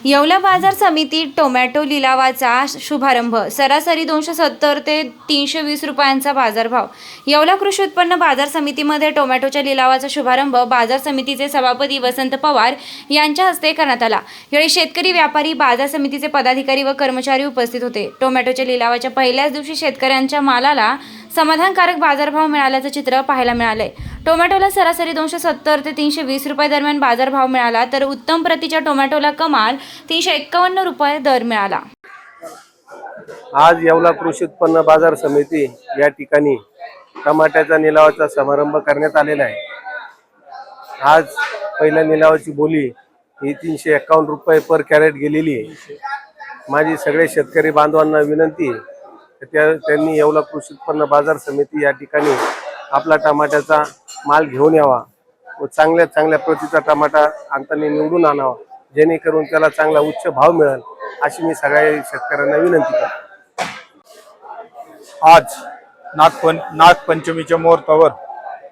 येवला बाजार समितीत टोमॅटो लिलावाचा शुभारंभ. सरासरी 270 ते 320 रुपयांचा बाजारभाव. येवला कृषी उत्पन्न बाजार समितीमध्ये टोमॅटोच्या लिलावाचा शुभारंभ बाजार समितीचे सभापती वसंत पवार यांच्या हस्ते करण्यात आला. यावेळी शेतकरी, व्यापारी, बाजार समितीचे पदाधिकारी व कर्मचारी उपस्थित होते. टोमॅटोच्या लिलावाच्या पहिल्याच दिवशी शेतकऱ्यांच्या मालाला समाधानकारक बाजारभाव मिळाल्याचं चित्र पाहायला मिळालंय. टोमॅटोला सरासरी 270 ते 320 रुपये दरम्यान बाजारभाव मिळाला, तर उत्तम प्रतीच्या टोमॅटोला कमाल 351 रुपये दर मिळाला. आज येवला कृषी उत्पन्न बाजार समिती या ठिकाणी टमाट्याचा निलावाचा समारंभ करण्यात आलेला आहे. आज पहिल्या निलावाची बोली ही 351 रुपये पर कॅरेट गेलेली आहे. माझी सगळे शेतकरी बांधवांना विनंती आहे, त्यांनी येवला कृषी उत्पन्न बाजार समिती या ठिकाणी आपला टमाट्याचा माल घेऊन यावा व चांगल्या चांगल्या प्रतीचा टमाटा अंताने निवडून आणावा, जेणेकरून त्याला चांगला उच्च भाव मिळेल, अशी मी सगळ्या शेतकऱ्यांना विनंती करतो. आज नागपंचमीच्या मुहूर्तावर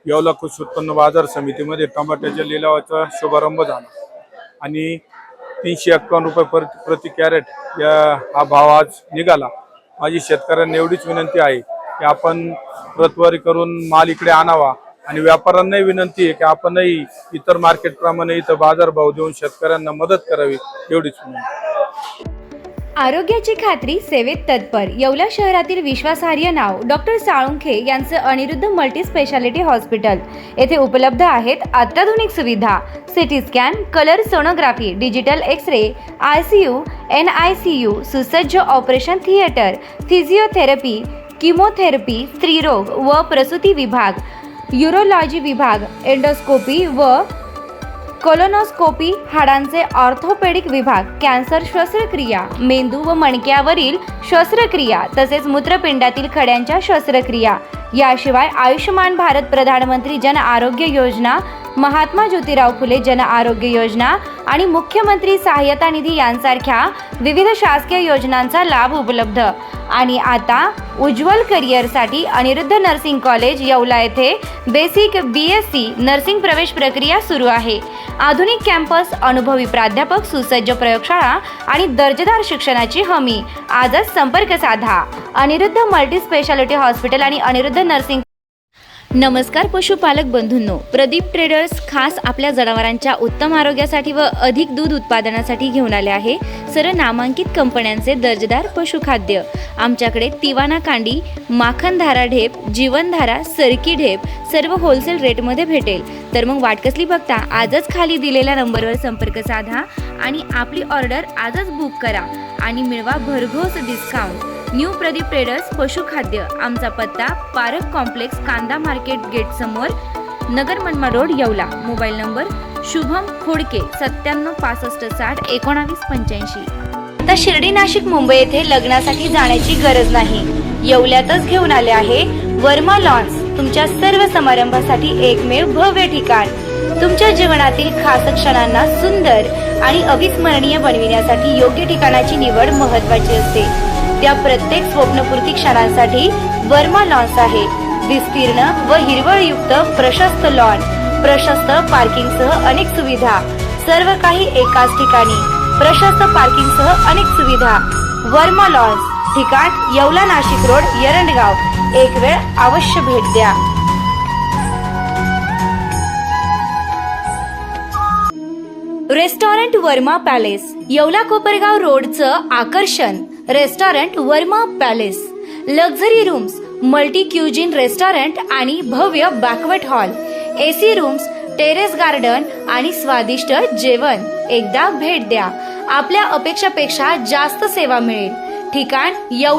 येवला कृषी उत्पन्न बाजार समितीमध्ये टमाट्याच्या लिलावाचा शुभारंभ झाला आणि 351 रुपये प्रति कॅरेट हा भाव आज निघाला. माझी शेतकऱ्यांना एवढीच विनंती आहे की आपण प्रतवारी करून माल इकडे आणावा आणि व्यापाऱ्यांनाही विनंती आहे की आपणही इतर मार्केटप्रमाणे इथं बाजारभाव देऊन शेतकऱ्यांना मदत करावी, एवढीच विनंती. आरोग्याची खात्री, सेवेत तत्पर. येवला शहरातील विश्वासार्ह नाव डॉक्टर साळुंखे यांचं अनिरुद्ध मल्टी स्पेशालिटी हॉस्पिटल. येथे उपलब्ध आहेत अत्याधुनिक सुविधा: CT scan, colour sonography, digital X-ray, ICU, NICU, सुसज्ज ऑपरेशन थिएटर, फिजिओथेरपी, किमोथेरपी, स्त्रीरोग व प्रसूती विभाग, यूरोलॉजी विभाग, एंडोस्कोपी व कोलोनोस्कोपी, हाडांचे ऑर्थोपेडिक विभाग, कॅन्सर शस्त्रक्रिया, मेंदू व मणक्यावरील शस्त्रक्रिया तसेच मूत्रपिंडातील खड्यांच्या शस्त्रक्रिया. याशिवाय आयुष्यमान भारत, प्रधानमंत्री जन आरोग्य योजना, महात्मा ज्योतिराव फुले जन आरोग्य योजना आणि मुख्यमंत्री सहायता निधी यांसारख्या विविध शासकीय योजनांचा लाभ उपलब्ध. आणि आता उज्ज्वल करिअरसाठी अनिरुद्ध नर्सिंग कॉलेज येवला येथे बेसिक BSc नर्सिंग प्रवेश प्रक्रिया सुरू आहे. आधुनिक कॅम्पस, अनुभवी प्राध्यापक, सुसज्ज प्रयोगशाळा आणि दर्जेदार शिक्षणाची हमी. आजच संपर्क साधा. अनिरुद्ध मल्टी स्पेशालिटी हॉस्पिटल आणि अनिरुद्ध नर्सिंग. नमस्कार पशुपालक बंधूंनो, प्रदीप ट्रेडर्स खास आपल्या जनावरांच्या उत्तम आरोग्यासाठी व अधिक दूध उत्पादनासाठी घेऊन आले आहे सर्व नामांकित कंपन्यांचे दर्जेदार पशुखाद्य. आमच्याकडे तिवाना कांडी, माखनधारा ढेप, जीवनधारा, सरकी ढेप सर्व होलसेल रेटमध्ये भेटेल. तर मग वाट कसली बघता, आजच खाली दिलेल्या नंबरवर संपर्क साधा आणि आपली ऑर्डर आजच बुक करा आणि मिळवा भरघोस डिस्काउंट. न्यू प्रदीप ट्रेडर्स पशुखाद्य. आमचा पत्ता पारक कॉम्प्लेक्स, कांदा मार्केट गेट समोर, नगर मनमा road, Yeola. Mobile number Shubham Khodke 97 65 60 19 85. आता शिर्डी, नाशिक, मुंबई येथे लग्नासाठी जाण्याची गरज नाही. येवल्यातच घेऊन आले आहे वर्मा लॉन्स. तुमच्या सर्व समारंभासाठी एकमेव भव्य ठिकाण. तुमच्या जीवनातील खास क्षणांना सुंदर आणि अविस्मरणीय बनविण्यासाठी योग्य ठिकाणाची निवड महत्त्वाची असते. त्या प्रत्येक स्वप्नपूर्ती क्षणांसाठी वर्मा लॉन्स आहे. विस्तीर्ण व हिरवळयुक्त प्रशस्त लॉन, प्रशस्त पार्किंगसह अनेक सुविधा, सर्व काही एकाच ठिकाणी. प्रशस्त पार्किंगसह अनेक सुविधा. वर्मा लॉन्स, ठिकाण येवला, नाशिक रोड, एरंडगाव. एक वेळ अवश्य भेट द्या. Restaurant Verma palace. येवला कोपरगाव रोडचं आकर्षण restaurant Verma palace. Luxury rooms, multi cuisine restaurant आणि भव्य banquet hall, AC rooms, terrace garden आणि स्वादिष्ट जेवण. एकदा भेट द्या. आपल्या अपेक्षापेक्षा जास्त सेवा मिळेल. ठिकाण येवला.